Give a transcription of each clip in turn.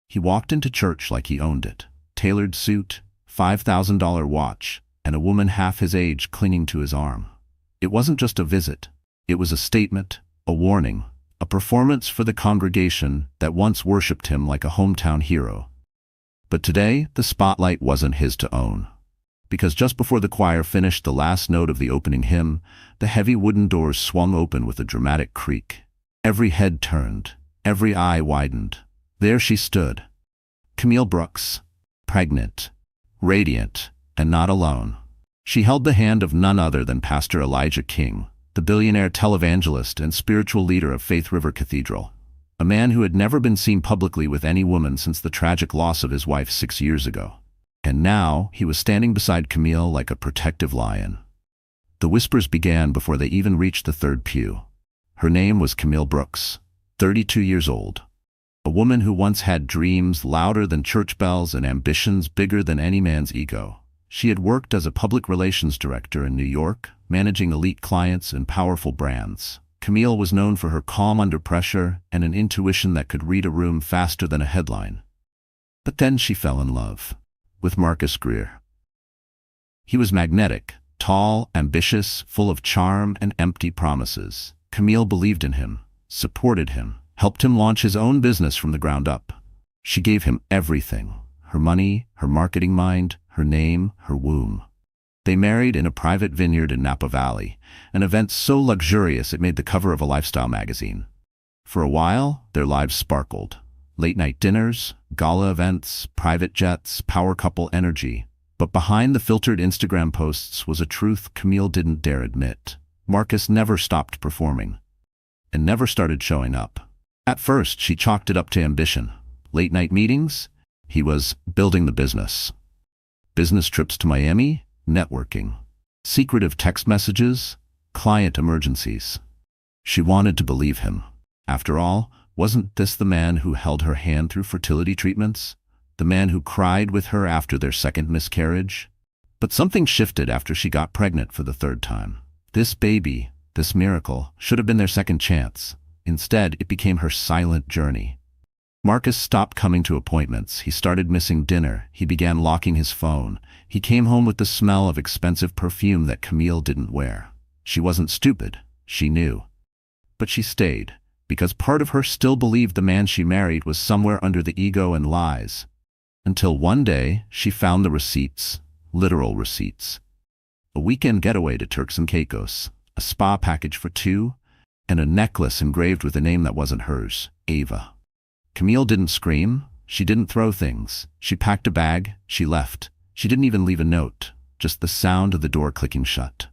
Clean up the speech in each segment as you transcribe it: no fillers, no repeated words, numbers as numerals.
He walked into church like he owned it. Tailored suit, $5,000 watch, and a woman half his age clinging to his arm. It wasn't just a visit. It was a statement, a warning, a performance for the congregation that once worshipped him like a hometown hero. But today, the spotlight wasn't his to own. Because just before the choir finished the last note of the opening hymn, the heavy wooden doors swung open with a dramatic creak. Every head turned, every eye widened. There she stood. Camille Brooks, pregnant, radiant, and not alone. She held the hand of none other than Pastor Elijah King, the billionaire televangelist and spiritual leader of Faith River Cathedral, a man who had never been seen publicly with any woman since the tragic loss of his wife 6 years ago. And now he was standing beside Camille like a protective lion. The whispers began before they even reached the third pew. Her name was Camille Brooks, 32 years old. A woman who once had dreams louder than church bells and ambitions bigger than any man's ego. She had worked as a public relations director in New York, managing elite clients and powerful brands. Camille was known for her calm under pressure and an intuition that could read a room faster than a headline. But then she fell in love with Marcus Greer. He was magnetic, tall, ambitious, full of charm and empty promises. Camille believed in him, supported him, helped him launch his own business from the ground up. She gave him everything: her money, her marketing mind, her name, her womb. They married in a private vineyard in Napa Valley, an event so luxurious it made the cover of a lifestyle magazine. For a while, their lives sparkled. Late-night dinners, gala events, private jets, power couple energy. But behind the filtered Instagram posts was a truth Camille didn't dare admit. Marcus never stopped performing, and never started showing up. At first, she chalked it up to ambition. Late-night meetings? He was building the business. Business trips to Miami? Networking. Secretive text messages? Client emergencies. She wanted to believe him. After all, wasn't this the man who held her hand through fertility treatments? The man who cried with her after their second miscarriage? But something shifted after she got pregnant for the third time. This baby, this miracle, should have been their second chance. Instead, it became her silent journey. Marcus stopped coming to appointments. He started missing dinner. He began locking his phone. He came home with the smell of expensive perfume that Camille didn't wear. She wasn't stupid. She knew. But she stayed, because part of her still believed the man she married was somewhere under the ego and lies. Until one day, she found the receipts, literal receipts. A weekend getaway to Turks and Caicos, a spa package for two, and a necklace engraved with a name that wasn't hers, Ava. Camille didn't scream. She didn't throw things. She packed a bag. She left. She didn't even leave a note, just the sound of the door clicking shut.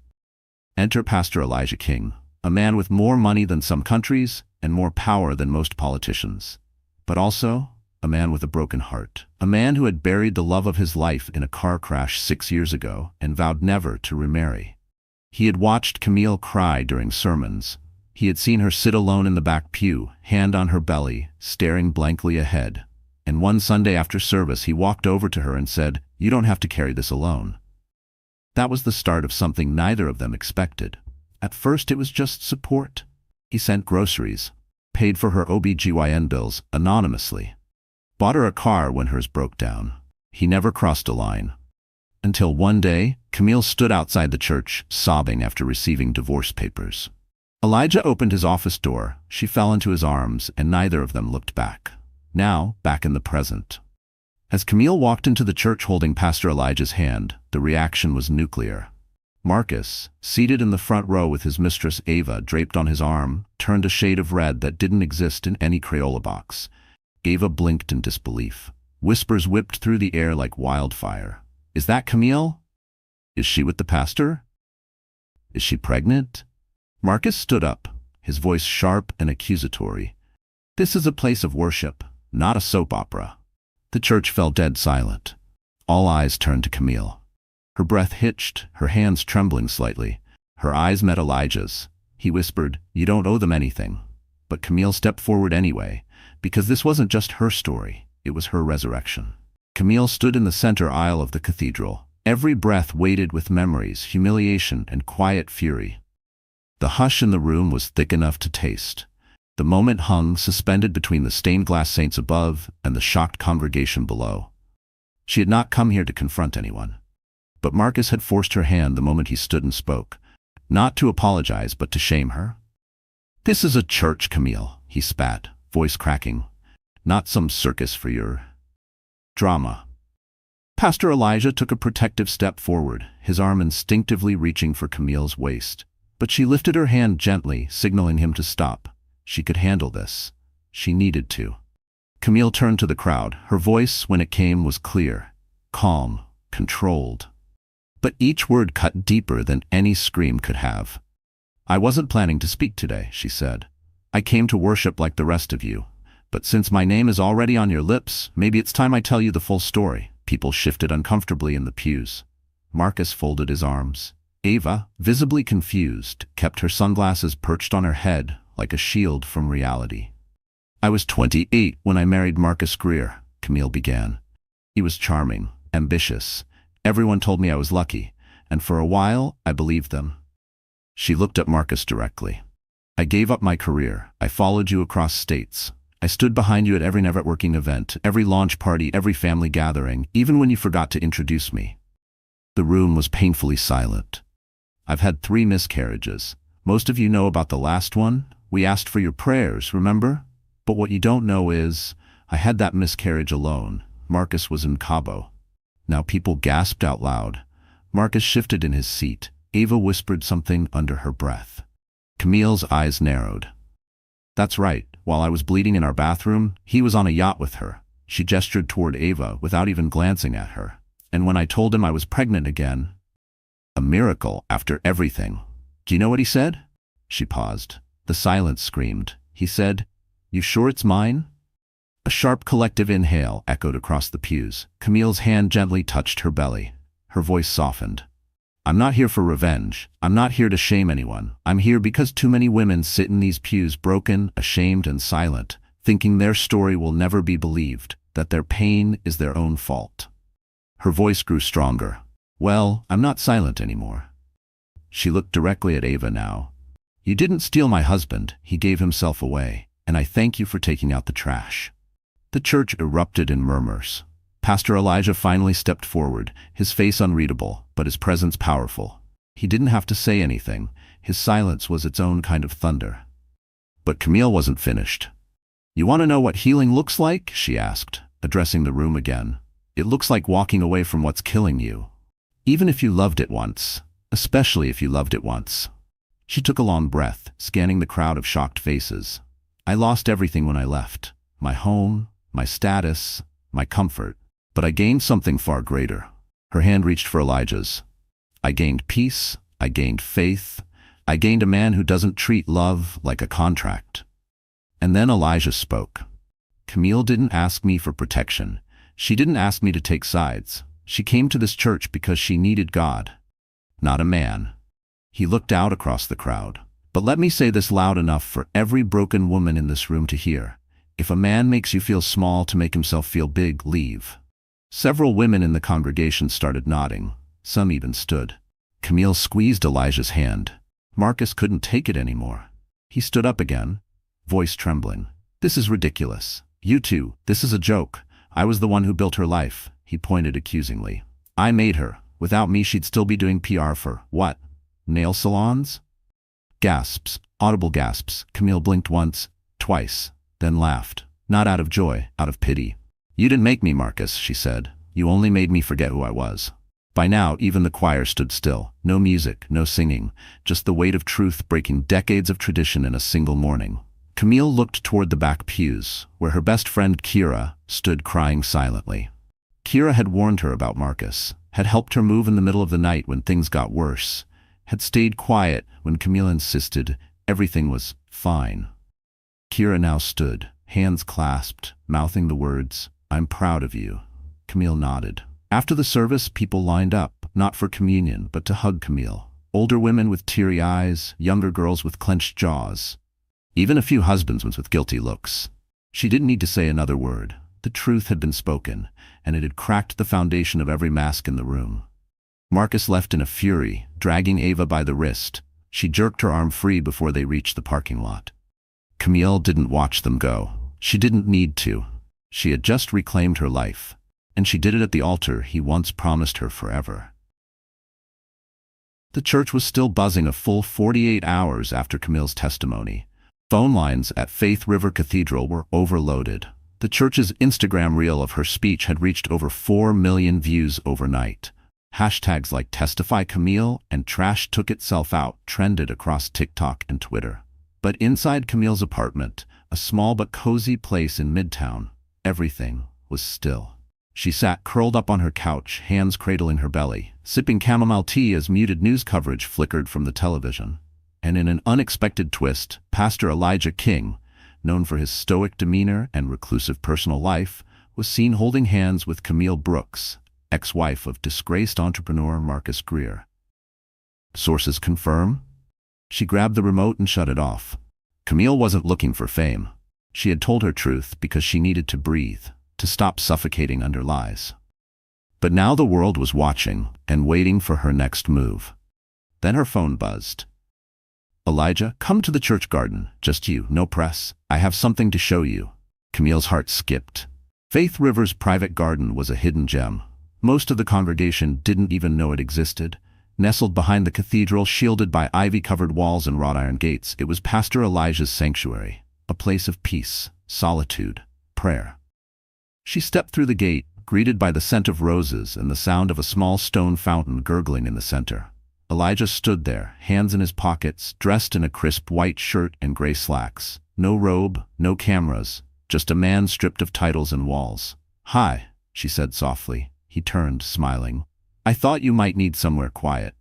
Enter Pastor Elijah King, a man with more money than some countries and more power than most politicians. But also, a man with a broken heart. A man who had buried the love of his life in a car crash 6 years ago and vowed never to remarry. He had watched Camille cry during sermons. He had seen her sit alone in the back pew, hand on her belly, staring blankly ahead. And one Sunday after service, he walked over to her and said, "You don't have to carry this alone." That was the start of something neither of them expected. At first, it was just support. He sent groceries, paid for her OB/GYN bills anonymously, bought her a car when hers broke down. He never crossed a line. Until one day, Camille stood outside the church, sobbing after receiving divorce papers. Elijah opened his office door. She fell into his arms, and neither of them looked back. Now, back in the present. As Camille walked into the church holding Pastor Elijah's hand, the reaction was nuclear. Marcus, seated in the front row with his mistress Ava draped on his arm, turned a shade of red that didn't exist in any Crayola box. Ava blinked in disbelief. Whispers whipped through the air like wildfire. "Is that Camille? Is she with the pastor? Is she pregnant?" Marcus stood up, his voice sharp and accusatory. "This is a place of worship, not a soap opera." The church fell dead silent. All eyes turned to Camille. Her breath hitched, her hands trembling slightly. Her eyes met Elijah's. He whispered, "You don't owe them anything." But Camille stepped forward anyway, because this wasn't just her story, it was her resurrection. Camille stood in the center aisle of the cathedral, every breath weighted with memories, humiliation, and quiet fury. The hush in the room was thick enough to taste. The moment hung suspended between the stained glass saints above and the shocked congregation below. She had not come here to confront anyone. But Marcus had forced her hand the moment he stood and spoke, not to apologize but to shame her. "This is a church, Camille," he spat, voice cracking. "Not some circus for your drama." Pastor Elijah took a protective step forward, his arm instinctively reaching for Camille's waist. But she lifted her hand gently, signaling him to stop. She could handle this. She needed to. Camille turned to the crowd. Her voice, when it came, was clear, calm, controlled. But each word cut deeper than any scream could have. "I wasn't planning to speak today," she said. "I came to worship like the rest of you. But since my name is already on your lips, maybe it's time I tell you the full story." People shifted uncomfortably in the pews. Marcus folded his arms. Ava, visibly confused, kept her sunglasses perched on her head like a shield from reality. "I was 28 when I married Marcus Greer," Camille began. "He was charming, ambitious. Everyone told me I was lucky, and for a while I believed them." She looked at Marcus directly. "I gave up my career. I followed you across states. I stood behind you at every networking event, every launch party, every family gathering, even when you forgot to introduce me." The room was painfully silent. "I've had 3 miscarriages. Most of you know about the last one. We asked for your prayers, remember? But what you don't know is, I had that miscarriage alone. Marcus was in Cabo." Now people gasped out loud. Marcus shifted in his seat. Ava whispered something under her breath. Camille's eyes narrowed. "That's right. While I was bleeding in our bathroom, he was on a yacht with her." She gestured toward Ava without even glancing at her. "And when I told him I was pregnant again, a miracle after everything. Do you know what he said?" She paused. The silence screamed. He said, "You sure it's mine?" A sharp collective inhale echoed across the pews. Camille's hand gently touched her belly. Her voice softened. "I'm not here for revenge. I'm not here to shame anyone. I'm here because too many women sit in these pews broken, ashamed, and silent, thinking their story will never be believed, that their pain is their own fault." Her voice grew stronger. "Well, I'm not silent anymore." She looked directly at Ava now. "You didn't steal my husband. He gave himself away. And I thank you for taking out the trash." The church erupted in murmurs. Pastor Elijah finally stepped forward, his face unreadable, but his presence powerful. He didn't have to say anything. His silence was its own kind of thunder. But Camille wasn't finished. "You want to know what healing looks like?" she asked, addressing the room again. "It looks like walking away from what's killing you. Even if you loved it once. Especially if you loved it once." She took a long breath, scanning the crowd of shocked faces. "I lost everything when I left. My home, my status, my comfort. But I gained something far greater." Her hand reached for Elijah's. "I gained peace. I gained faith. I gained a man who doesn't treat love like a contract." And then Elijah spoke. "Camille didn't ask me for protection. She didn't ask me to take sides. She came to this church because she needed God, not a man." He looked out across the crowd. "But let me say this loud enough for every broken woman in this room to hear. If a man makes you feel small to make himself feel big, leave." Several women in the congregation started nodding. Some even stood. Camille squeezed Elijah's hand. Marcus couldn't take it anymore. He stood up again, voice trembling. "This is ridiculous. You two, this is a joke. I was the one who built her life." He pointed accusingly. "I made her. Without me, she'd still be doing PR for, what? Nail salons?" Gasps, audible gasps. Camille blinked once, twice, then laughed. Not out of joy, out of pity. "You didn't make me, Marcus," she said. "You only made me forget who I was." By now, even the choir stood still. No music, no singing, just the weight of truth breaking decades of tradition in a single morning. Camille looked toward the back pews, where her best friend Kira stood crying silently. Kira had warned her about Marcus, had helped her move in the middle of the night when things got worse, had stayed quiet when Camille insisted everything was fine. Kira now stood, hands clasped, mouthing the words, "I'm proud of you." Camille nodded. After the service, people lined up, not for communion, but to hug Camille. Older women with teary eyes, younger girls with clenched jaws. Even a few husbands with guilty looks. She didn't need to say another word. The truth had been spoken, and it had cracked the foundation of every mask in the room. Marcus left in a fury, dragging Ava by the wrist. She jerked her arm free before they reached the parking lot. Camille didn't watch them go. She didn't need to. She had just reclaimed her life, and she did it at the altar he once promised her forever. The church was still buzzing a full 48 hours after Camille's testimony. Phone lines at Faith River Cathedral were overloaded. The church's Instagram reel of her speech had reached over 4 million views overnight. Hashtags like Testify Camille and Trash Took Itself Out trended across TikTok and Twitter. But inside Camille's apartment, a small but cozy place in Midtown, everything was still. She sat curled up on her couch, hands cradling her belly, sipping chamomile tea as muted news coverage flickered from the television. And in an unexpected twist, Pastor Elijah King, known for his stoic demeanor and reclusive personal life, was seen holding hands with Camille Brooks, ex-wife of disgraced entrepreneur Marcus Greer. Sources confirm? She grabbed the remote and shut it off. Camille wasn't looking for fame. She had told her truth because she needed to breathe, to stop suffocating under lies. But now the world was watching and waiting for her next move. Then her phone buzzed. "Elijah, come to the church garden. Just you, no press. I have something to show you." Camille's heart skipped. Faith River's private garden was a hidden gem. Most of the congregation didn't even know it existed. Nestled behind the cathedral, shielded by ivy-covered walls and wrought iron gates, it was Pastor Elijah's sanctuary, a place of peace, solitude, prayer. She stepped through the gate, greeted by the scent of roses and the sound of a small stone fountain gurgling in the center. Elijah stood there, hands in his pockets, dressed in a crisp white shirt and gray slacks. No robe, no cameras, just a man stripped of titles and walls. "Hi," she said softly. He turned, smiling. "I thought you might need somewhere quiet."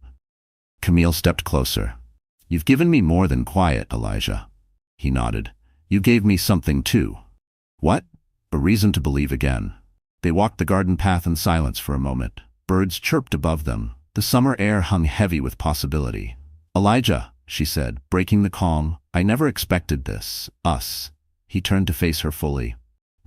Camille stepped closer. "You've given me more than quiet, Elijah." He nodded. "You gave me something too." "What?" "A reason to believe again." They walked the garden path in silence for a moment. Birds chirped above them. The summer air hung heavy with possibility. "Elijah," she said, breaking the calm, "I never expected this. Us." He turned to face her fully.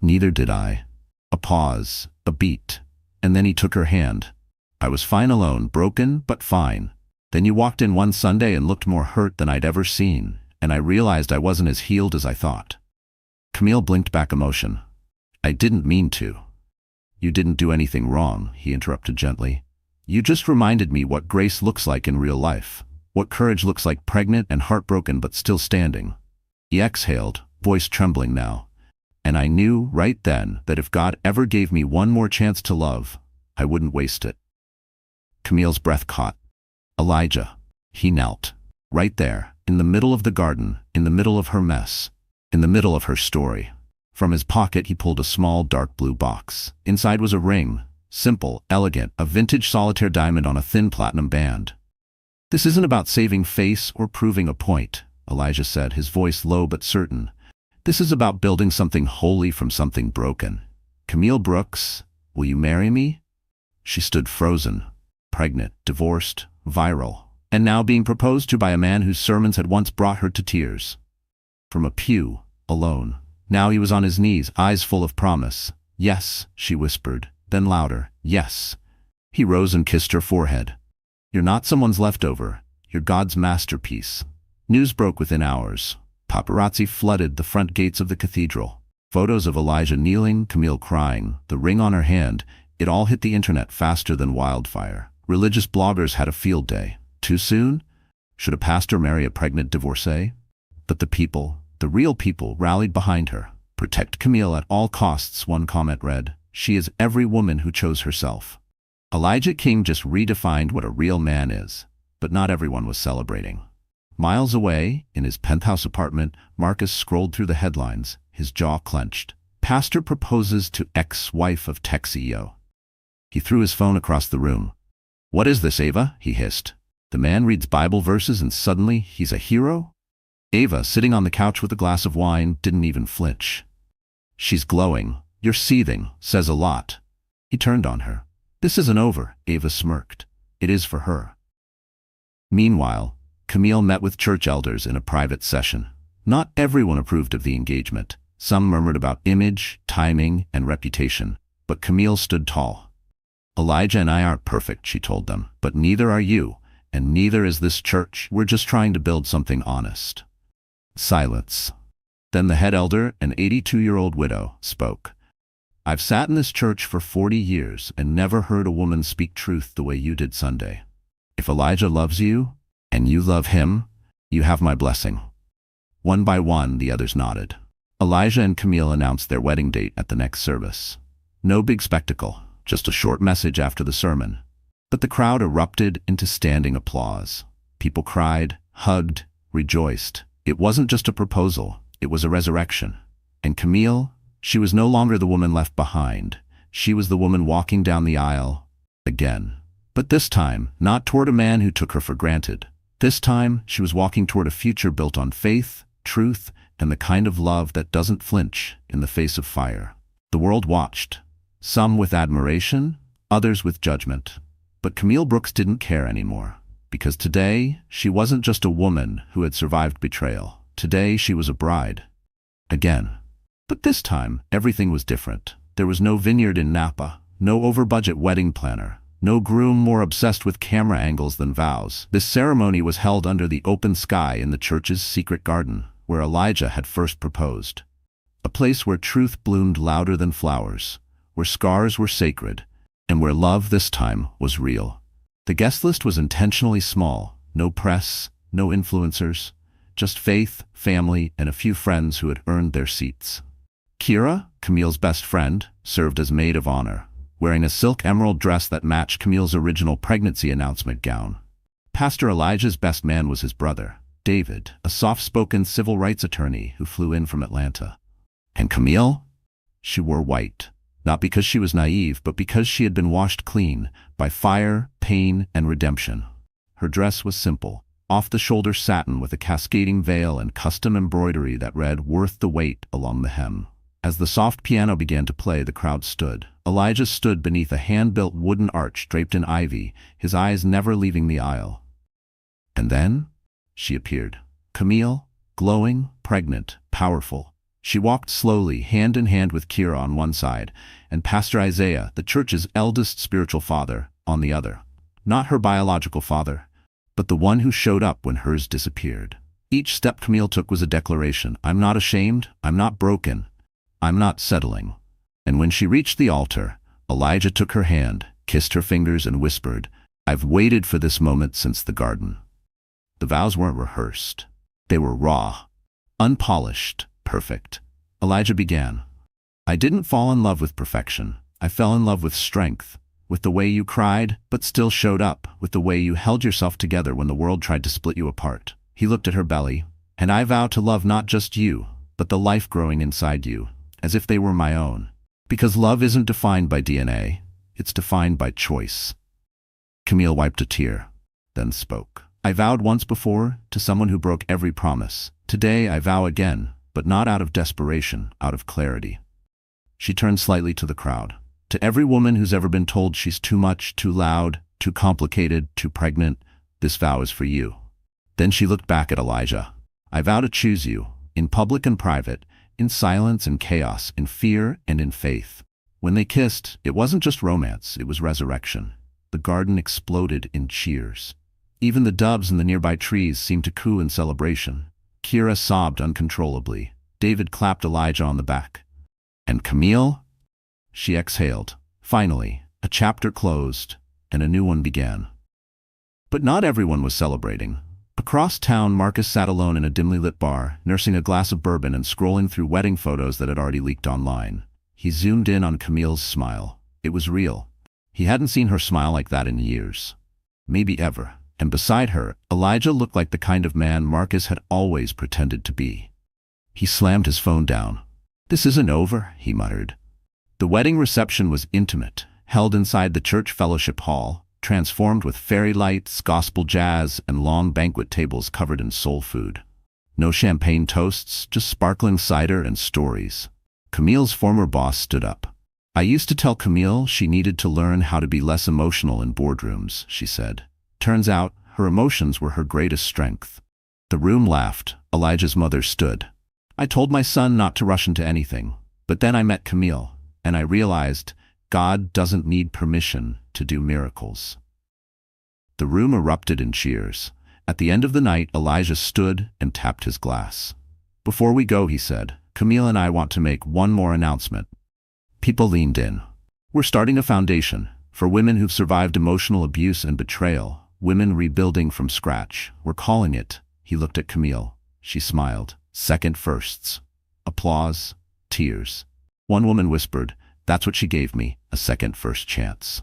"Neither did I." A pause, a beat, and then he took her hand. "I was fine alone, broken, but fine. Then you walked in one Sunday and looked more hurt than I'd ever seen, and I realized I wasn't as healed as I thought." Camille blinked back emotion. "I didn't mean to." "You didn't do anything wrong," he interrupted gently. "You just reminded me what grace looks like in real life, what courage looks like pregnant and heartbroken but still standing." He exhaled, voice trembling now. "And I knew right then that if God ever gave me one more chance to love, I wouldn't waste it." Camille's breath caught. "Elijah." He knelt. Right there, in the middle of the garden, in the middle of her mess, in the middle of her story. From his pocket he pulled a small dark blue box. Inside was a ring. Simple, elegant, a vintage solitaire diamond on a thin platinum band. "This isn't about saving face or proving a point," Elijah said, his voice low but certain. "This is about building something holy from something broken. Camille Brooks, will you marry me?" She stood frozen, pregnant, divorced, viral, and now being proposed to by a man whose sermons had once brought her to tears. From a pew, alone. Now he was on his knees, eyes full of promise. "Yes," she whispered. Then louder, "Yes." He rose and kissed her forehead. "You're not someone's leftover. You're God's masterpiece." News broke within hours. Paparazzi flooded the front gates of the cathedral. Photos of Elijah kneeling, Camille crying, the ring on her hand. It all hit the internet faster than wildfire. Religious bloggers had a field day. Too soon? Should a pastor marry a pregnant divorcee? But the people, the real people, rallied behind her. "Protect Camille at all costs," one comment read. "She is every woman who chose herself." Elijah King just redefined what a real man is, but not everyone was celebrating. Miles away, in his penthouse apartment, Marcus scrolled through the headlines, his jaw clenched. "Pastor proposes to ex-wife of tech CEO." He threw his phone across the room. "What is this, Ava?" he hissed. "The man reads Bible verses and suddenly he's a hero?" Ava, sitting on the couch with a glass of wine, didn't even flinch. "She's glowing. You're seething. Says a lot." He turned on her. "This isn't over," Ava smirked. "It is for her." Meanwhile, Camille met with church elders in a private session. Not everyone approved of the engagement. Some murmured about image, timing, and reputation. But Camille stood tall. "Elijah and I aren't perfect," she told them, "but neither are you, and neither is this church. We're just trying to build something honest." Silence. Then the head elder, an 82-year-old widow, spoke. I've sat in this church for 40 years and never heard a woman speak truth the way you did Sunday. If Elijah loves you, and you love him, you have my blessing. One by one, the others nodded. Elijah and Camille announced their wedding date at the next service. No big spectacle, just a short message after the sermon. But the crowd erupted into standing applause. People cried, hugged, rejoiced. It wasn't just a proposal, it was a resurrection. And Camille, she was no longer the woman left behind. She was the woman walking down the aisle again. But this time, not toward a man who took her for granted. This time, she was walking toward a future built on faith, truth, and the kind of love that doesn't flinch in the face of fire. The world watched, some with admiration, others with judgment. But Camille Brooks didn't care anymore, because today, she wasn't just a woman who had survived betrayal. Today, she was a bride. Again. But this time, everything was different. There was no vineyard in Napa, no over-budget wedding planner, no groom more obsessed with camera angles than vows. This ceremony was held under the open sky in the church's secret garden, where Elijah had first proposed. A place where truth bloomed louder than flowers, where scars were sacred, and where love this time was real. The guest list was intentionally small, no press, no influencers, just faith, family, and a few friends who had earned their seats. Kira, Camille's best friend, served as maid of honor, wearing a silk emerald dress that matched Camille's original pregnancy announcement gown. Pastor Elijah's best man was his brother, David, a soft-spoken civil rights attorney who flew in from Atlanta. And Camille? She wore white, not because she was naive, but because she had been washed clean by fire, pain, and redemption. Her dress was simple, off-the-shoulder satin with a cascading veil and custom embroidery that read, "Worth the wait," along the hem. As the soft piano began to play, the crowd stood. Elijah stood beneath a hand-built wooden arch draped in ivy, his eyes never leaving the aisle. And then she appeared. Camille, glowing, pregnant, powerful. She walked slowly, hand in hand with Kira on one side, and Pastor Isaiah, the church's eldest spiritual father, on the other. Not her biological father, but the one who showed up when hers disappeared. Each step Camille took was a declaration. I'm not ashamed, I'm not broken, I'm not settling. And when she reached the altar, Elijah took her hand, kissed her fingers, and whispered, I've waited for this moment since the garden. The vows weren't rehearsed. They were raw, unpolished, perfect. Elijah began. I didn't fall in love with perfection. I fell in love with strength, with the way you cried, but still showed up, with the way you held yourself together when the world tried to split you apart. He looked at her belly. And I vow to love not just you, but the life growing inside you, as if they were my own. Because love isn't defined by DNA, it's defined by choice. Camille wiped a tear, then spoke. I vowed once before to someone who broke every promise. Today I vow again, but not out of desperation, out of clarity. She turned slightly to the crowd. To every woman who's ever been told she's too much, too loud, too complicated, too pregnant, this vow is for you. Then she looked back at Elijah. I vow to choose you, in public and private, in silence and chaos, in fear and in faith. When they kissed, it wasn't just romance, it was resurrection. The garden exploded in cheers. Even the doves in the nearby trees seemed to coo in celebration. Kira sobbed uncontrollably. David clapped Elijah on the back. And Camille? She exhaled. Finally, a chapter closed, and a new one began. But not everyone was celebrating. Across town, Marcus sat alone in a dimly lit bar, nursing a glass of bourbon and scrolling through wedding photos that had already leaked online. He zoomed in on Camille's smile. It was real. He hadn't seen her smile like that in years. Maybe ever. And beside her, Elijah looked like the kind of man Marcus had always pretended to be. He slammed his phone down. This isn't over, he muttered. The wedding reception was intimate, held inside the church fellowship hall, transformed with fairy lights, gospel jazz, and long banquet tables covered in soul food. No champagne toasts, just sparkling cider and stories. Camille's former boss stood up. I used to tell Camille she needed to learn how to be less emotional in boardrooms, she said. Turns out, her emotions were her greatest strength. The room laughed. Elijah's mother stood. I told my son not to rush into anything, but then I met Camille, and I realized God doesn't need permission to do miracles. The room erupted in cheers. At the end of the night, Elijah stood and tapped his glass. Before we go, he said, Camille and I want to make one more announcement. People leaned in. We're starting a foundation for women who've survived emotional abuse and betrayal, women rebuilding from scratch. We're calling it, he looked at Camille. She smiled. Second firsts. Applause. Tears. One woman whispered, that's what she gave me, a second first chance.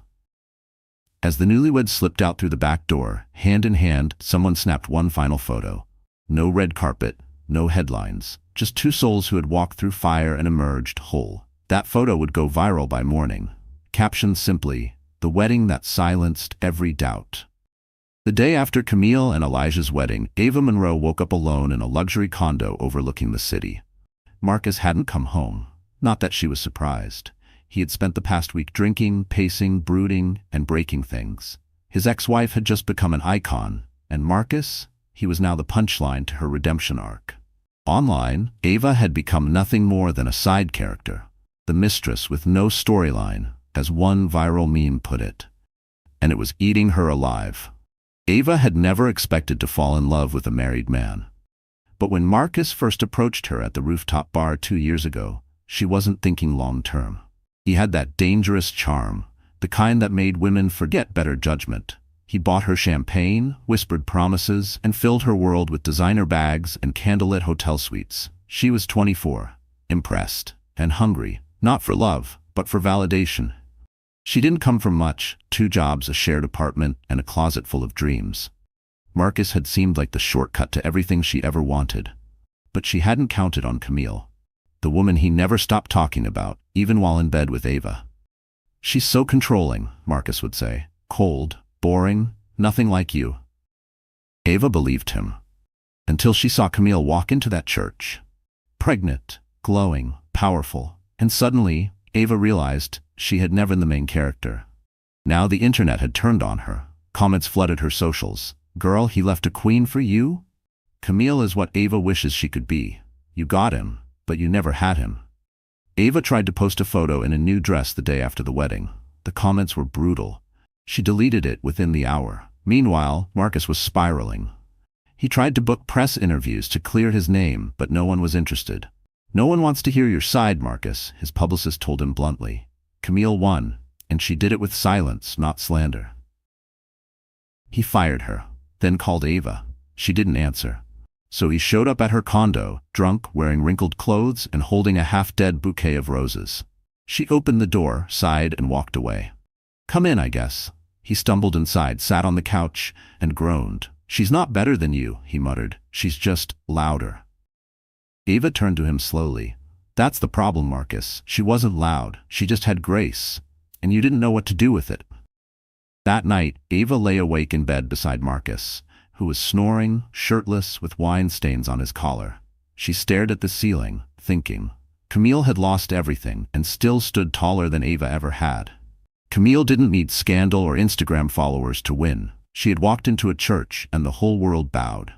As the newlyweds slipped out through the back door, hand in hand, someone snapped one final photo. No red carpet, no headlines, just two souls who had walked through fire and emerged whole. That photo would go viral by morning. Captioned simply, the wedding that silenced every doubt. The day after Camille and Elijah's wedding, Ava Monroe woke up alone in a luxury condo overlooking the city. Marcus hadn't come home. Not that she was surprised. He had spent the past week drinking, pacing, brooding, and breaking things. His ex-wife had just become an icon, and Marcus, he was now the punchline to her redemption arc. Online, Ava had become nothing more than a side character, the mistress with no storyline, as one viral meme put it. And it was eating her alive. Ava had never expected to fall in love with a married man. But when Marcus first approached her at the rooftop bar 2 years ago, she wasn't thinking long-term. He had that dangerous charm, the kind that made women forget better judgment. He bought her champagne, whispered promises, and filled her world with designer bags and candlelit hotel suites. She was 24, impressed, and hungry, not for love, but for validation. She didn't come from much, 2 jobs, a shared apartment, and a closet full of dreams. Marcus had seemed like the shortcut to everything she ever wanted. But she hadn't counted on Camille, the woman he never stopped talking about, even while in bed with Ava. She's so controlling, Marcus would say. Cold, boring, nothing like you. Ava believed him. Until she saw Camille walk into that church. Pregnant, glowing, powerful, and suddenly, Ava realized she had never been the main character. Now the internet had turned on her. Comments flooded her socials. Girl, he left a queen for you? Camille is what Ava wishes she could be. You got him, but you never had him. Ava tried to post a photo in a new dress the day after the wedding. The comments were brutal. She deleted it within the hour. Meanwhile, Marcus was spiraling. He tried to book press interviews to clear his name, but no one was interested. No one wants to hear your side, Marcus, his publicist told him bluntly. Camille won, and she did it with silence, not slander. He fired her, then called Ava. She didn't answer. So he showed up at her condo, drunk, wearing wrinkled clothes and holding a half-dead bouquet of roses. She opened the door, sighed, and walked away. Come in, I guess. He stumbled inside, sat on the couch, and groaned. She's not better than you, he muttered. She's just louder. Ava turned to him slowly. That's the problem, Marcus. She wasn't loud. She just had grace. And you didn't know what to do with it. That night, Ava lay awake in bed beside Marcus, who was snoring, shirtless, with wine stains on his collar. She stared at the ceiling, thinking. Camille had lost everything and still stood taller than Ava ever had. Camille didn't need scandal or Instagram followers to win. She had walked into a church and the whole world bowed.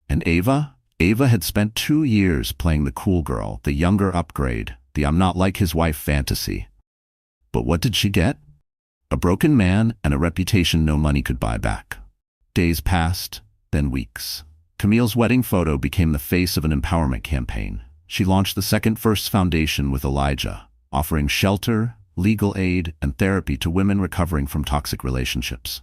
And Ava? Ava had spent 2 years playing the cool girl, the younger upgrade, the I'm not like his wife fantasy. But what did she get? A broken man and a reputation no money could buy back. Days passed, then weeks. Camille's wedding photo became the face of an empowerment campaign. She launched the Second First Foundation with Elijah, offering shelter, legal aid, and therapy to women recovering from toxic relationships.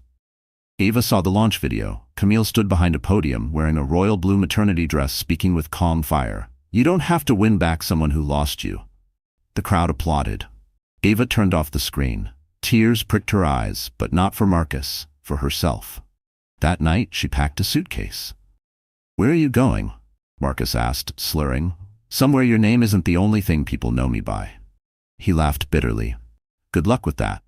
Ava saw the launch video. Camille stood behind a podium wearing a royal blue maternity dress, speaking with calm fire. You don't have to win back someone who lost you. The crowd applauded. Ava turned off the screen. Tears pricked her eyes, but not for Marcus, for herself. That night, she packed a suitcase. Where are you going? Marcus asked, slurring. Somewhere your name isn't the only thing people know me by. He laughed bitterly. Good luck with that.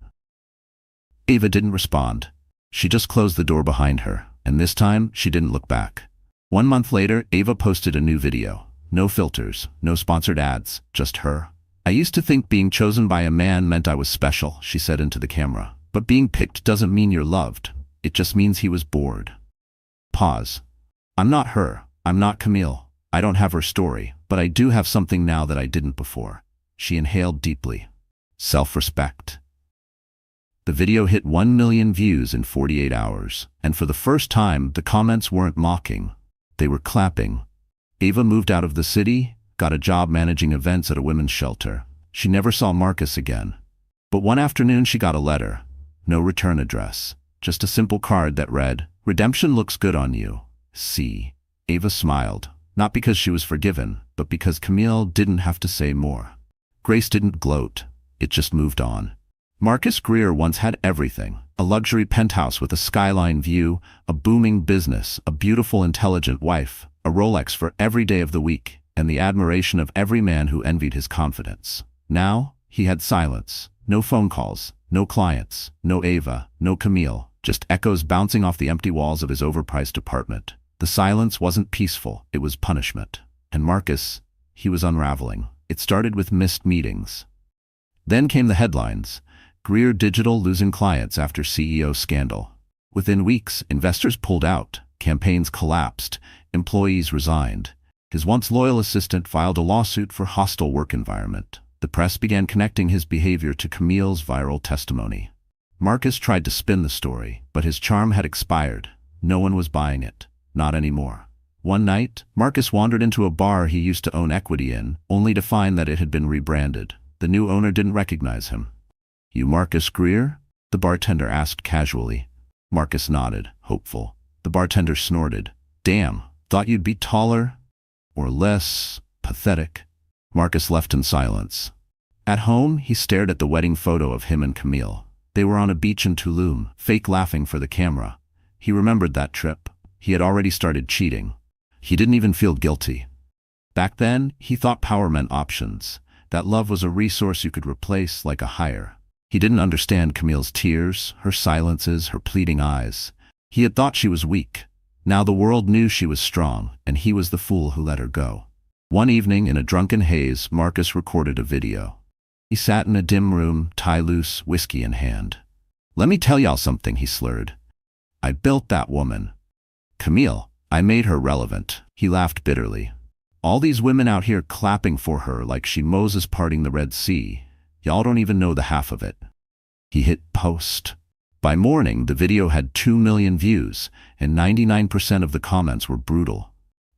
Ava didn't respond. She just closed the door behind her, and this time, she didn't look back. 1 month later, Ava posted a new video. No filters, no sponsored ads, just her. I used to think being chosen by a man meant I was special, she said into the camera. But being picked doesn't mean you're loved. It just means he was bored. Pause. I'm not her. I'm not Camille. I don't have her story, but I do have something now that I didn't before. She inhaled deeply. Self-respect. The video hit 1 million views in 48 hours, and for the first time, the comments weren't mocking. They were clapping. Ava moved out of the city, got a job managing events at a women's shelter. She never saw Marcus again. But one afternoon she got a letter. No return address. Just a simple card that read, "Redemption looks good on you. See." Ava smiled, not because she was forgiven, but because Camille didn't have to say more. Grace didn't gloat. It just moved on. Marcus Greer once had everything. A luxury penthouse with a skyline view, a booming business, a beautiful, intelligent wife, a Rolex for every day of the week, and the admiration of every man who envied his confidence. Now, he had silence. No phone calls, no clients, no Ava, no Camille, just echoes bouncing off the empty walls of his overpriced apartment. The silence wasn't peaceful, it was punishment. And Marcus, he was unraveling. It started with missed meetings. Then came the headlines. Greer Digital losing clients after CEO scandal. Within weeks, investors pulled out, campaigns collapsed, employees resigned. His once loyal assistant filed a lawsuit for hostile work environment. The press began connecting his behavior to Camille's viral testimony. Marcus tried to spin the story, but his charm had expired. No one was buying it. Not anymore. One night, Marcus wandered into a bar he used to own equity in, only to find that it had been rebranded. The new owner didn't recognize him. "You Marcus Greer?" the bartender asked casually. Marcus nodded, hopeful. The bartender snorted. "Damn, thought you'd be taller or less pathetic." Marcus left in silence. At home, he stared at the wedding photo of him and Camille. They were on a beach in Tulum, fake laughing for the camera. He remembered that trip. He had already started cheating. He didn't even feel guilty. Back then, he thought power meant options, that love was a resource you could replace like a hire. He didn't understand Camille's tears, her silences, her pleading eyes. He had thought she was weak. Now the world knew she was strong, and he was the fool who let her go. One evening, in a drunken haze, Marcus recorded a video. He sat in a dim room, tie loose, whiskey in hand. "Let me tell y'all something," he slurred. "I built that woman. Camille, I made her relevant." He laughed bitterly. "All these women out here clapping for her like she Moses parting the Red Sea. Y'all don't even know the half of it." He hit post. By morning, the video had 2 million views, and 99% of the comments were brutal.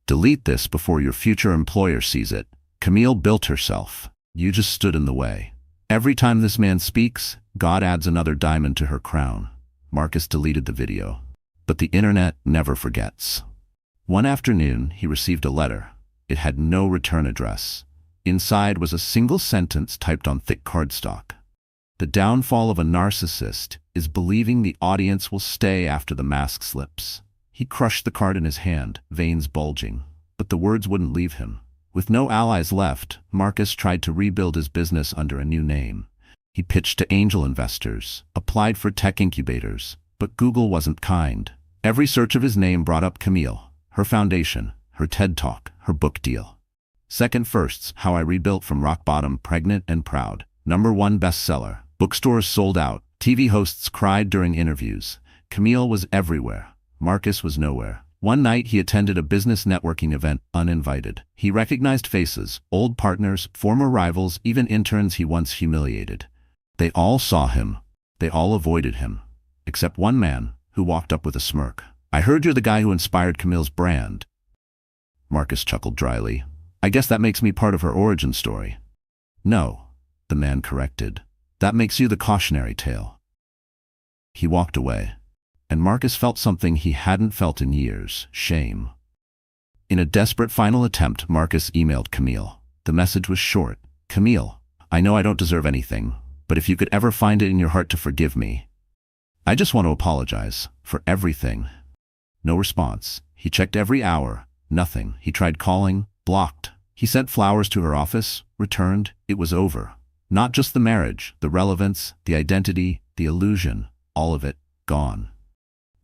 "Delete this before your future employer sees it. Camille built herself. You just stood in the way. Every time this man speaks, God adds another diamond to her crown." Marcus deleted the video. But the internet never forgets. One afternoon, he received a letter. It had no return address. Inside was a single sentence typed on thick cardstock. "The downfall of a narcissist is believing the audience will stay after the mask slips." He crushed the card in his hand, veins bulging. But the words wouldn't leave him. With no allies left, Marcus tried to rebuild his business under a new name. He pitched to angel investors, applied for tech incubators, but Google wasn't kind. Every search of his name brought up Camille, her foundation, her TED Talk, her book deal. Second Firsts, How I Rebuilt from Rock Bottom, Pregnant and Proud. #1 bestseller. Bookstores sold out. TV hosts cried during interviews. Camille was everywhere. Marcus was nowhere. One night he attended a business networking event uninvited. He recognized faces, old partners, former rivals, even interns he once humiliated. They all saw him. They all avoided him. Except one man, who walked up with a smirk. "I heard you're the guy who inspired Camille's brand." Marcus chuckled dryly. "I guess that makes me part of her origin story." "No," the man corrected. "That makes you the cautionary tale." He walked away. And Marcus felt something he hadn't felt in years: shame. In a desperate final attempt, Marcus emailed Camille. The message was short. "Camille, I know I don't deserve anything, but if you could ever find it in your heart to forgive me, I just want to apologize for everything." No response. He checked every hour. Nothing. He tried calling, blocked. He sent flowers to her office, returned. It was over. Not just the marriage, the relevance, the identity, the illusion, all of it gone.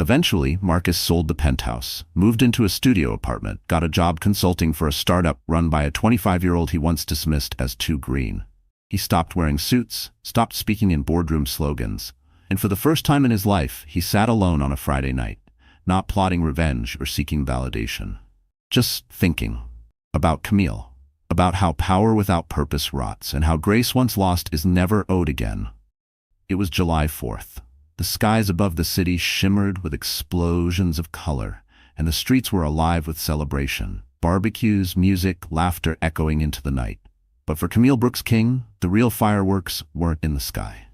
Eventually, Marcus sold the penthouse, moved into a studio apartment, got a job consulting for a startup run by a 25-year-old he once dismissed as too green. He stopped wearing suits, stopped speaking in boardroom slogans, and for the first time in his life, he sat alone on a Friday night, not plotting revenge or seeking validation. Just thinking. About Camille. About how power without purpose rots, and how grace once lost is never owed again. It was July 4th. The skies above the city shimmered with explosions of color, and the streets were alive with celebration. barbecues, music, laughter echoing into the night. But for Camille Brooks King, the real fireworks weren't in the sky.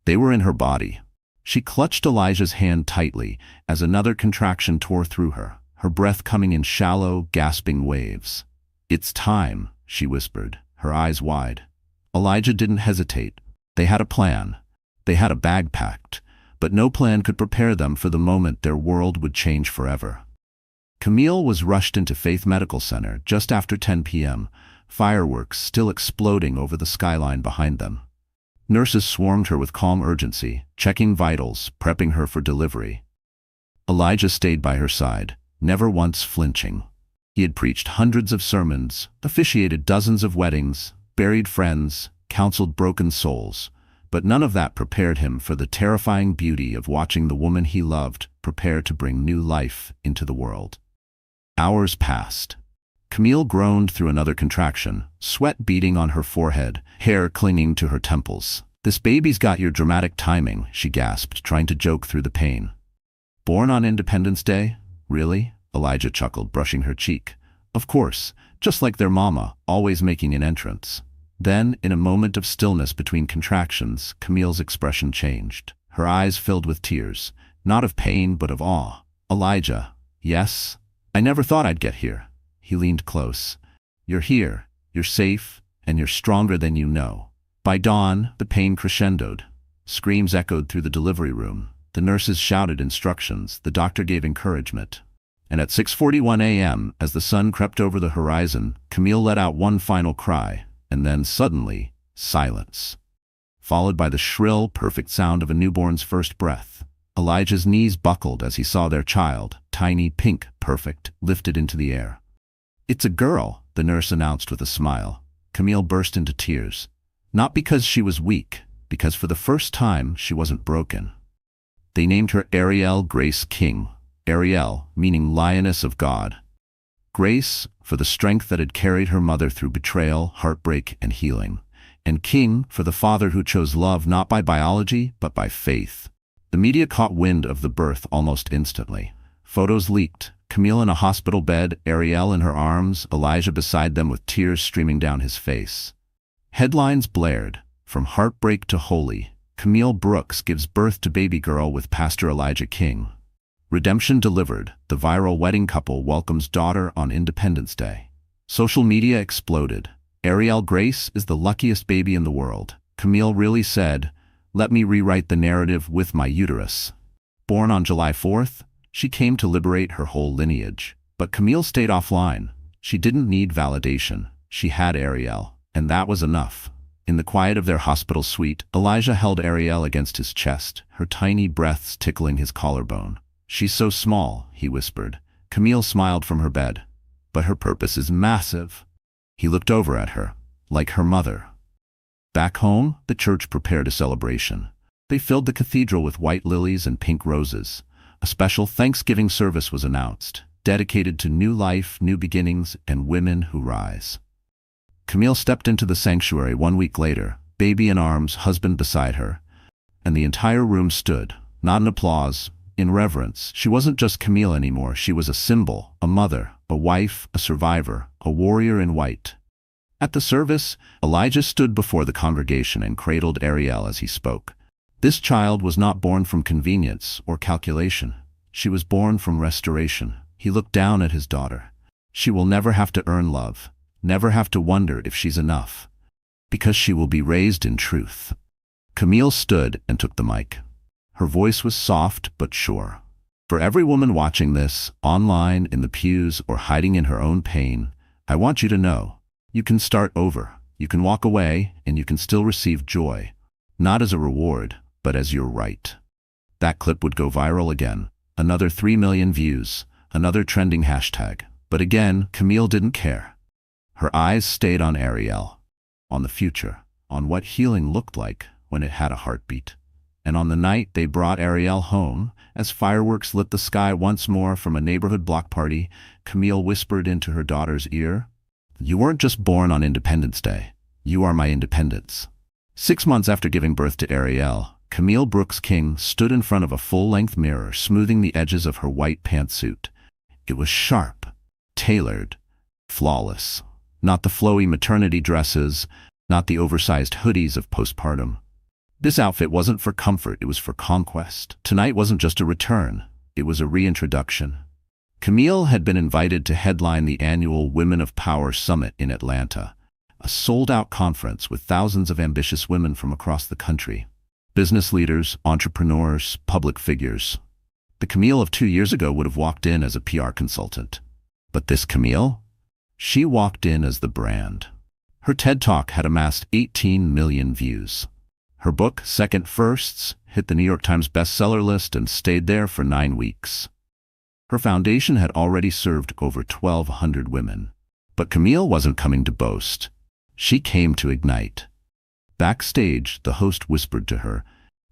They were in her body. She clutched Elijah's hand tightly as another contraction tore through her breath coming in shallow, gasping waves. "It's time," she whispered, her eyes wide. Elijah didn't hesitate. They had a plan. They had a bag packed, but no plan could prepare them for the moment their world would change forever. Camille was rushed into Faith Medical Center just after 10 p.m., fireworks still exploding over the skyline behind them. Nurses swarmed her with calm urgency, checking vitals, prepping her for delivery. Elijah stayed by her side, never once flinching. He had preached hundreds of sermons, officiated dozens of weddings, buried friends, counseled broken souls, but none of that prepared him for the terrifying beauty of watching the woman he loved prepare to bring new life into the world. Hours passed. Camille groaned through another contraction, sweat beading on her forehead, hair clinging to her temples. "This baby's got your dramatic timing," she gasped, trying to joke through the pain. "Born on Independence Day? Really?" Elijah chuckled, brushing her cheek. "Of course, just like their mama, always making an entrance." Then, in a moment of stillness between contractions, Camille's expression changed. Her eyes filled with tears, not of pain but of awe. "Elijah, yes? I never thought I'd get here." He leaned close. "You're here, you're safe, and you're stronger than you know." By dawn, the pain crescendoed. Screams echoed through the delivery room. The nurses shouted instructions, the doctor gave encouragement. And at 6:41 a.m., as the sun crept over the horizon, Camille let out one final cry, and then suddenly, silence. Followed by the shrill, perfect sound of a newborn's first breath. Elijah's knees buckled as he saw their child, tiny, pink, perfect, lifted into the air. "It's a girl," the nurse announced with a smile. Camille burst into tears. Not because she was weak, because for the first time she wasn't broken. They named her Ariel Grace King. Ariel, meaning Lioness of God. Grace, for the strength that had carried her mother through betrayal, heartbreak, and healing. And King, for the father who chose love not by biology, but by faith. The media caught wind of the birth almost instantly. Photos leaked. Camille in a hospital bed, Ariel in her arms, Elijah beside them with tears streaming down his face. Headlines blared. From heartbreak to holy, Camille Brooks gives birth to baby girl with Pastor Elijah King. Redemption delivered. The viral wedding couple welcomes daughter on Independence Day. Social media exploded. Ariel Grace is the luckiest baby in the world. Camille really said, "Let me rewrite the narrative with my uterus." Born on July 4th, she came to liberate her whole lineage. But Camille stayed offline. She didn't need validation. She had Ariel, and that was enough. In the quiet of their hospital suite, Elijah held Ariel against his chest, her tiny breaths tickling his collarbone. "She's so small," he whispered. Camille smiled from her bed. "But her purpose is massive." He looked over at her, like her mother. Back home, the church prepared a celebration. They filled the cathedral with white lilies and pink roses. A special Thanksgiving service was announced, dedicated to new life, new beginnings, and women who rise. Camille stepped into the sanctuary 1 week later, baby in arms, husband beside her, and the entire room stood, not in applause, in reverence. She wasn't just Camille anymore, she was a symbol, a mother, a wife, a survivor, a warrior in white. At the service, Elijah stood before the congregation and cradled Ariel as he spoke. This child was not born from convenience or calculation. She was born from restoration. He looked down at his daughter. She will never have to earn love, never have to wonder if she's enough, because she will be raised in truth. Camille stood and took the mic. Her voice was soft but sure. For every woman watching this, online, in the pews, or hiding in her own pain, I want you to know, you can start over. You can walk away, and you can still receive joy. Not as a reward, but as your right. That clip would go viral again. Another 3 million views, another trending hashtag. But again, Camille didn't care. Her eyes stayed on Ariel, on the future, on what healing looked like when it had a heartbeat. And on the night they brought Ariel home, as fireworks lit the sky once more from a neighborhood block party, Camille whispered into her daughter's ear, "You weren't just born on Independence Day. You are my independence." 6 months after giving birth to Ariel, Camille Brooks King stood in front of a full-length mirror, smoothing the edges of her white pantsuit. It was sharp, tailored, Flawless. Not the flowy maternity dresses, not the oversized hoodies of postpartum. This outfit wasn't for comfort, it was for conquest. Tonight wasn't just a return, it was a reintroduction. Camille had been invited to headline the annual Women of Power Summit in Atlanta, a sold-out conference with thousands of ambitious women from across the country. Business leaders, entrepreneurs, public figures. The Camille of 2 years ago would have walked in as a PR consultant. But this Camille? She walked in as the brand. Her TED Talk had amassed 18 million views. Her book, Second Firsts, hit the New York Times bestseller list and stayed there for 9 weeks. Her foundation had already served over 1,200 women. But Camille wasn't coming to boast. She came to ignite. Backstage, the host whispered to her,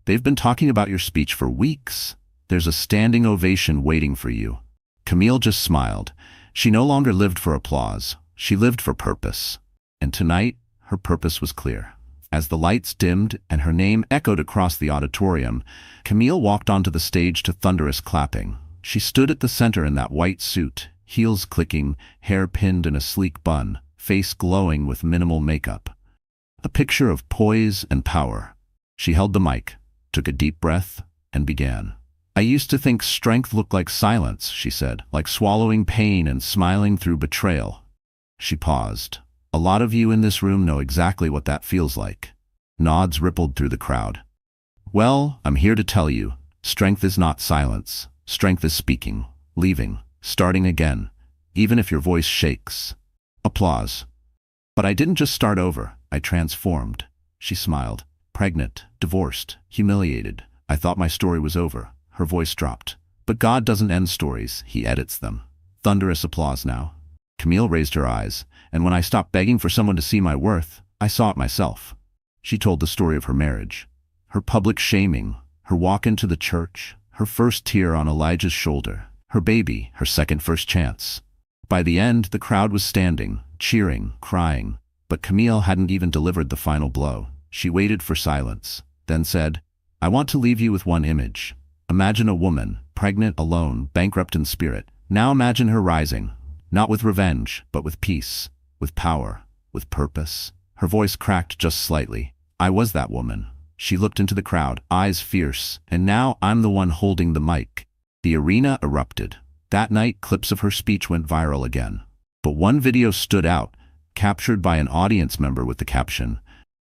"They've been talking about your speech for weeks. There's a standing ovation waiting for you." Camille just smiled. She no longer lived for applause. She lived for purpose. And tonight, her purpose was clear. As the lights dimmed and her name echoed across the auditorium, Camille walked onto the stage to thunderous clapping. She stood at the center in that white suit, heels clicking, hair pinned in a sleek bun, face glowing with minimal makeup. A picture of poise and power. She held the mic, took a deep breath, and began. "I used to think strength looked like silence," she said, "like swallowing pain and smiling through betrayal." She paused. "A lot of you in this room know exactly what that feels like." Nods rippled through the crowd. "Well, I'm here to tell you, strength is not silence. Strength is speaking, leaving, starting again, even if your voice shakes." Applause. "But I didn't just start over, I transformed." She smiled. "Pregnant, divorced, humiliated. I thought my story was over." Her voice dropped. "But God doesn't end stories, He edits them." Thunderous applause now. Camille raised her eyes, "And when I stopped begging for someone to see my worth, I saw it myself." She told the story of her marriage, her public shaming, her walk into the church, her first tear on Elijah's shoulder, her baby, her second first chance. By the end, the crowd was standing, cheering, crying, but Camille hadn't even delivered the final blow. She waited for silence, then said, "I want to leave you with one image. Imagine a woman, pregnant, alone, bankrupt in spirit. Now imagine her rising, not with revenge, but with peace, with power, with purpose." Her voice cracked just slightly. "I was that woman." She looked into the crowd, eyes fierce, "And now I'm the one holding the mic." The arena erupted. That night, clips of her speech went viral again. But one video stood out, captured by an audience member with the caption,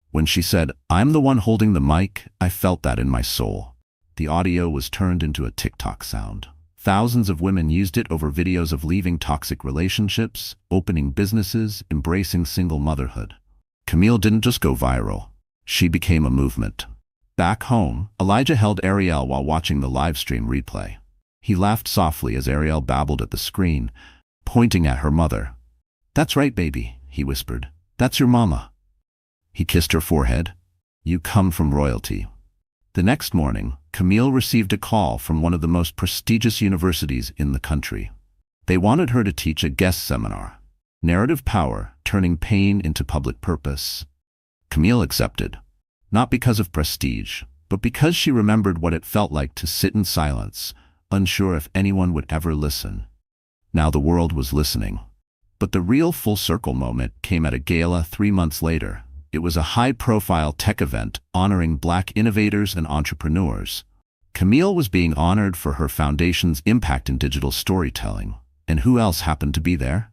"When she said, 'I'm the one holding the mic,' I felt that in my soul." The audio was turned into a TikTok sound. Thousands of women used it over videos of leaving toxic relationships, opening businesses, embracing single motherhood. Camille didn't just go viral. She became a movement. Back home, Elijah held Ariel while watching the live stream replay. He laughed softly as Ariel babbled at the screen, pointing at her mother. "That's right, baby," he whispered. "That's your mama." He kissed her forehead. "You come from royalty." The next morning, Camille received a call from one of the most prestigious universities in the country. They wanted her to teach a guest seminar, Narrative Power, Turning Pain into Public Purpose. Camille accepted, not because of prestige, but because she remembered what it felt like to sit in silence, unsure if anyone would ever listen. Now the world was listening. But the real full-circle moment came at a gala 3 months later. It was a high-profile tech event honoring Black innovators and entrepreneurs. Camille was being honored for her foundation's impact in digital storytelling. And who else happened to be there?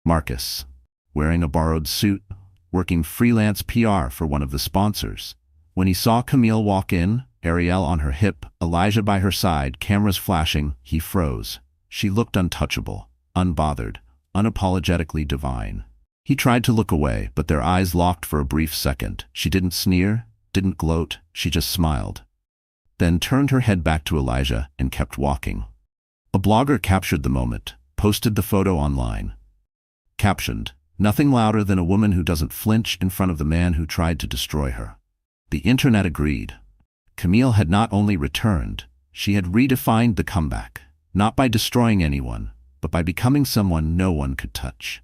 Marcus, wearing a borrowed suit, working freelance PR for one of the sponsors. When he saw Camille walk in, Ariel on her hip, Elijah by her side, cameras flashing, he froze. She looked untouchable, unbothered, unapologetically divine. He tried to look away, but their eyes locked for a brief second. She didn't sneer, didn't gloat, she just smiled. Then turned her head back to Elijah and kept walking. A blogger captured the moment, posted the photo online. Captioned, "Nothing louder than a woman who doesn't flinch in front of the man who tried to destroy her." The internet agreed. Camille had not only returned, she had redefined the comeback, not by destroying anyone, but by becoming someone no one could touch.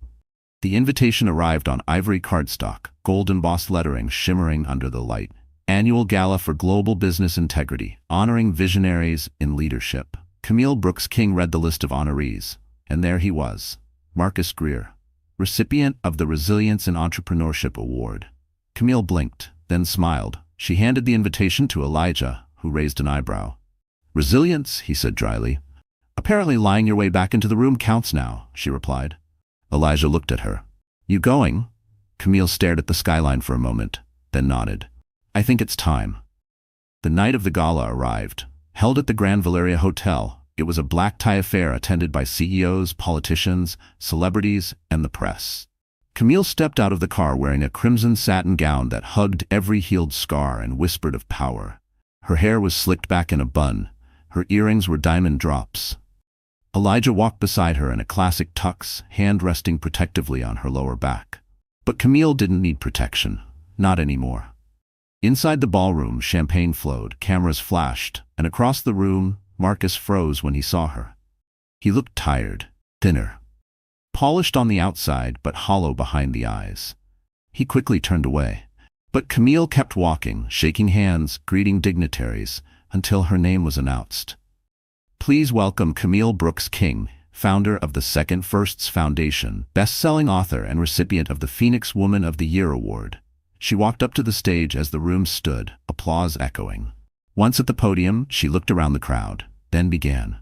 The invitation arrived on ivory cardstock, gold embossed lettering shimmering under the light. Annual Gala for Global Business Integrity, honoring visionaries in leadership. Camille Brooks King read the list of honorees, and there he was, Marcus Greer, recipient of the Resilience in Entrepreneurship Award. Camille blinked, then smiled. She handed the invitation to Elijah, who raised an eyebrow. Resilience, he said dryly. Apparently lying your way back into the room counts now, she replied. Elijah looked at her. You going? Camille stared at the skyline for a moment, then nodded. I think it's time. The night of the gala arrived. Held at the Grand Valeria Hotel, it was a black-tie affair attended by CEOs, politicians, celebrities, and the press. Camille stepped out of the car wearing a crimson satin gown that hugged every healed scar and whispered of power. Her hair was slicked back in a bun. Her earrings were diamond drops. Elijah walked beside her in a classic tux, hand resting protectively on her lower back. But Camille didn't need protection. Not anymore. Inside the ballroom, champagne flowed, cameras flashed, and across the room, Marcus froze when he saw her. He looked tired, thinner. Polished on the outside, but hollow behind the eyes. He quickly turned away. But Camille kept walking, shaking hands, greeting dignitaries, until her name was announced. Please welcome Camille Brooks King, founder of the Second Firsts Foundation, best-selling author and recipient of the Phoenix Woman of the Year Award. She walked up to the stage as the room stood, applause echoing. Once at the podium, she looked around the crowd, then began.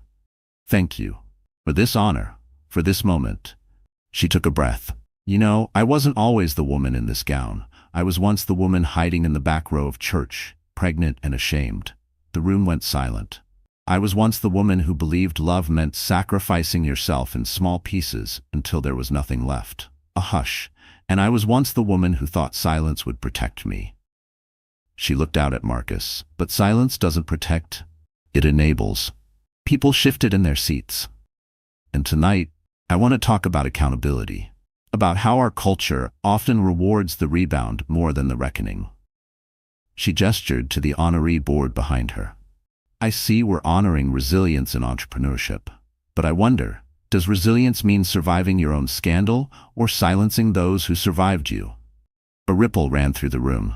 Thank you. For this honor. For this moment. She took a breath. You know, I wasn't always the woman in this gown. I was once the woman hiding in the back row of church, pregnant and ashamed. The room went silent. I was once the woman who believed love meant sacrificing yourself in small pieces until there was nothing left. A hush. And I was once the woman who thought silence would protect me. She looked out at Marcus. But silence doesn't protect. It enables. People shifted in their seats. And tonight, I want to talk about accountability. About how our culture often rewards the rebound more than the reckoning. She gestured to the honoree board behind her. I see we're honoring resilience in entrepreneurship. But I wonder, does resilience mean surviving your own scandal or silencing those who survived you? A ripple ran through the room.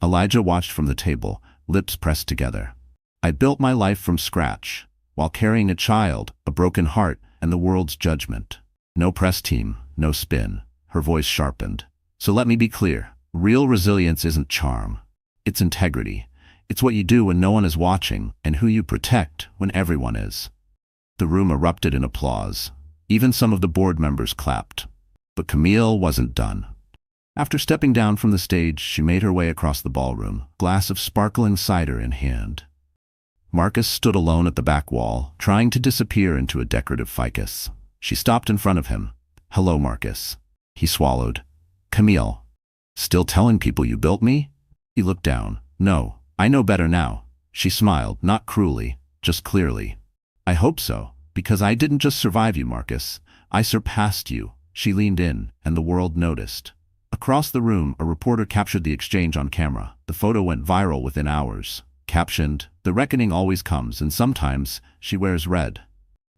Elijah watched from the table, lips pressed together. I built my life from scratch, while carrying a child, a broken heart, and the world's judgment. No press team, no spin. Her voice sharpened. So let me be clear. Real resilience isn't charm. It's integrity. It's what you do when no one is watching and who you protect when everyone is. The room erupted in applause. Even some of the board members clapped. But Camille wasn't done. After stepping down from the stage, she made her way across the ballroom, glass of sparkling cider in hand. Marcus stood alone at the back wall, trying to disappear into a decorative ficus. She stopped in front of him. Hello, Marcus. He swallowed. Camille. Still telling people you built me? He looked down. No, I know better now. She smiled, not cruelly, just clearly. I hope so, because I didn't just survive you, Marcus. I surpassed you. She leaned in, and the world noticed. Across the room, a reporter captured the exchange on camera. The photo went viral within hours. Captioned, "The reckoning always comes, and sometimes she wears red."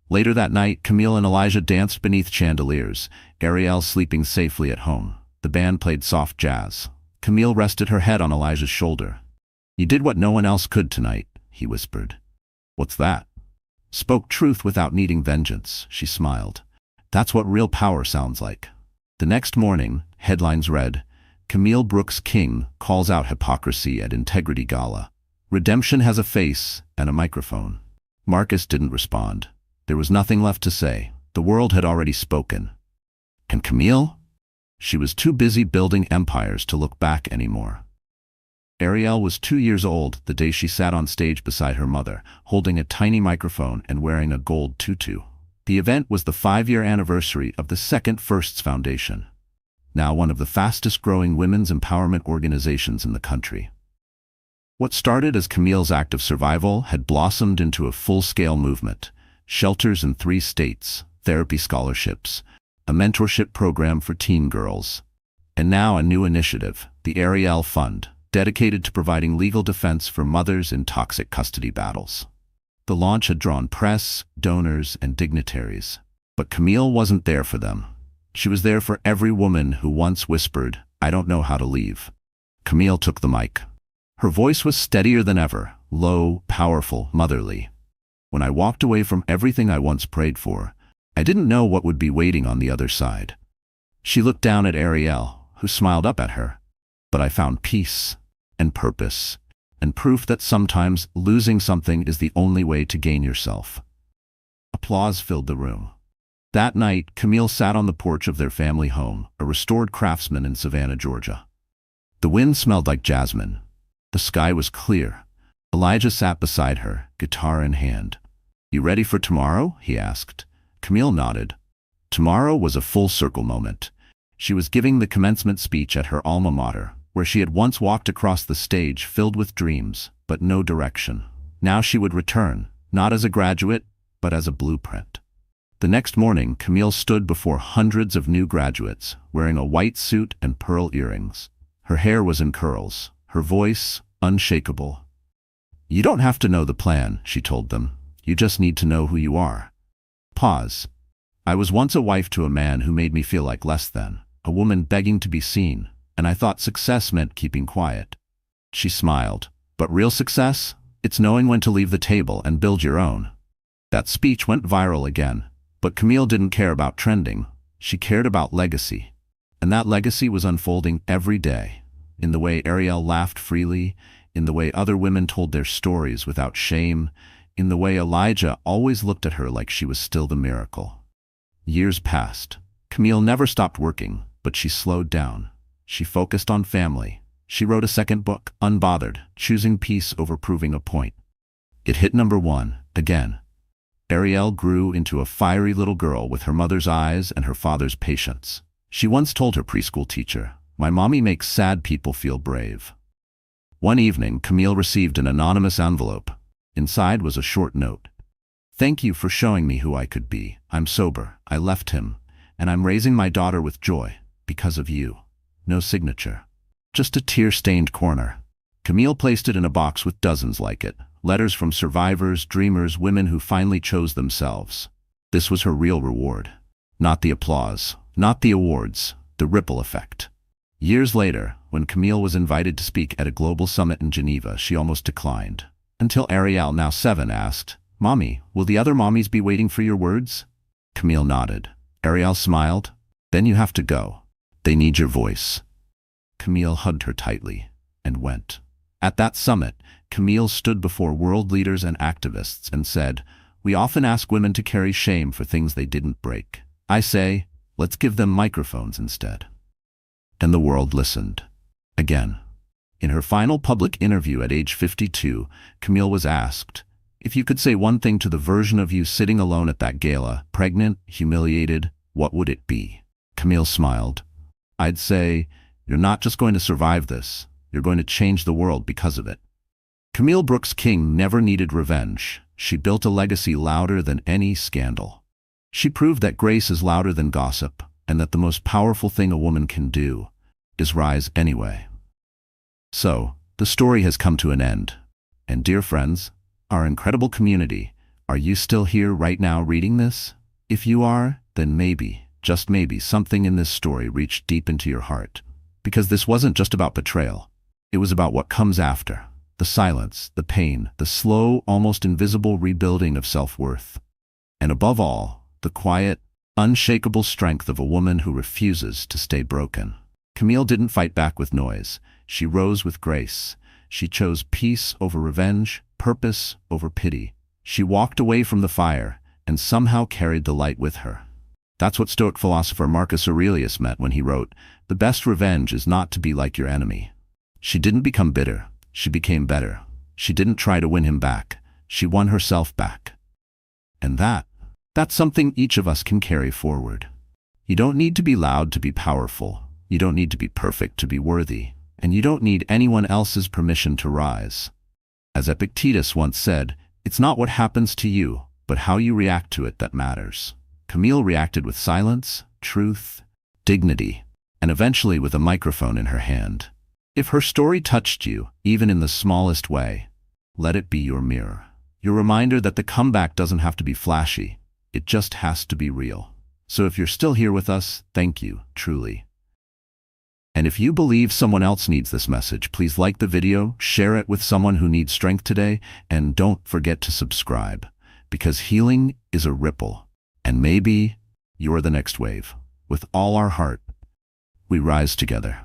Later that night, Camille and Elijah danced beneath chandeliers, Ariel sleeping safely at home. The band played soft jazz. Camille rested her head on Elijah's shoulder. You did what no one else could tonight, he whispered. What's that? Spoke truth without needing vengeance, she smiled. That's what real power sounds like. The next morning, headlines read, Camille Brooks King calls out hypocrisy at Integrity Gala. Redemption has a face and a microphone. Marcus didn't respond. There was nothing left to say. The world had already spoken. And Camille? She was too busy building empires to look back anymore. Ariel was 2 years old the day she sat on stage beside her mother, holding a tiny microphone and wearing a gold tutu. The event was the 5-year anniversary of the Second Firsts Foundation, now one of the fastest-growing women's empowerment organizations in the country. What started as Camille's act of survival had blossomed into a full-scale movement. Shelters in 3 states, therapy scholarships, a mentorship program for teen girls, and now a new initiative, the Ariel Fund, dedicated to providing legal defense for mothers in toxic custody battles. The launch had drawn press, donors, and dignitaries. But Camille wasn't there for them. She was there for every woman who once whispered, I don't know how to leave. Camille took the mic. Her voice was steadier than ever, low, powerful, motherly. When I walked away from everything I once prayed for, I didn't know what would be waiting on the other side. She looked down at Ariel, who smiled up at her. But I found peace and purpose and proof that sometimes losing something is the only way to gain yourself. Applause filled the room. That night, Camille sat on the porch of their family home, a restored craftsman in Savannah, Georgia. The wind smelled like jasmine. The sky was clear. Elijah sat beside her, guitar in hand. "You ready for tomorrow?" he asked. Camille nodded. Tomorrow was a full circle moment. She was giving the commencement speech at her alma mater, where she had once walked across the stage filled with dreams, but no direction. Now she would return, not as a graduate, but as a blueprint. The next morning, Camille stood before hundreds of new graduates, wearing a white suit and pearl earrings. Her hair was in curls, her voice unshakable. "You don't have to know the plan," she told them. "You just need to know who you are." Pause. "I was once a wife to a man who made me feel like less than, a woman begging to be seen, and I thought success meant keeping quiet." She smiled. "But real success? It's knowing when to leave the table and build your own." That speech went viral again. But Camille didn't care about trending. She cared about legacy. And that legacy was unfolding every day, in the way Ariel laughed freely, in the way other women told their stories without shame, in the way Elijah always looked at her like she was still the miracle. Years passed. Camille never stopped working, but she slowed down. She focused on family. She wrote a second book, unbothered, choosing peace over proving a point. It hit #1, again. Ariel grew into a fiery little girl with her mother's eyes and her father's patience. She once told her preschool teacher, "My mommy makes sad people feel brave." One evening, Camille received an anonymous envelope. Inside was a short note. "Thank you for showing me who I could be. I'm sober. I left him. And I'm raising my daughter with joy. Because of you." No signature. Just a tear-stained corner. Camille placed it in a box with dozens like it. Letters from survivors, dreamers, women who finally chose themselves. This was her real reward. Not the applause, not the awards, the ripple effect. Years later, when Camille was invited to speak at a global summit in Geneva, she almost declined. Until Ariel, now 7, asked, "Mommy, will the other mommies be waiting for your words?" Camille nodded. Ariel smiled. "Then you have to go. They need your voice." Camille hugged her tightly and went. At that summit, Camille stood before world leaders and activists and said, "We often ask women to carry shame for things they didn't break. I say, let's give them microphones instead." And the world listened. Again. In her final public interview at age 52, Camille was asked, "If you could say one thing to the version of you sitting alone at that gala, pregnant, humiliated, what would it be?" Camille smiled. "I'd say, you're not just going to survive this, you're going to change the world because of it." Camille Brooks King never needed revenge. She built a legacy louder than any scandal. She proved that grace is louder than gossip, and that the most powerful thing a woman can do is rise anyway. So, the story has come to an end. And dear friends, our incredible community, are you still here right now reading this? If you are, then maybe, just maybe, something in this story reached deep into your heart. Because this wasn't just about betrayal. It was about what comes after. The silence, the pain, the slow, almost invisible rebuilding of self-worth. And above all, the quiet, unshakable strength of a woman who refuses to stay broken. Camille didn't fight back with noise. She rose with grace. She chose peace over revenge, purpose over pity. She walked away from the fire and somehow carried the light with her. That's what Stoic philosopher Marcus Aurelius meant when he wrote, "The best revenge is not to be like your enemy." She didn't become bitter. She became better. She didn't try to win him back. She won herself back. And that's something each of us can carry forward. You don't need to be loud to be powerful. You don't need to be perfect to be worthy. And you don't need anyone else's permission to rise. As Epictetus once said, it's not what happens to you, but how you react to it that matters. Camille reacted with silence, truth, dignity, and eventually with a microphone in her hand. If her story touched you, even in the smallest way, let it be your mirror. Your reminder that the comeback doesn't have to be flashy. It just has to be real. So if you're still here with us, thank you, truly. And if you believe someone else needs this message, please like the video, share it with someone who needs strength today, and don't forget to subscribe. Because healing is a ripple, and maybe you're the next wave. With all our heart, we rise together.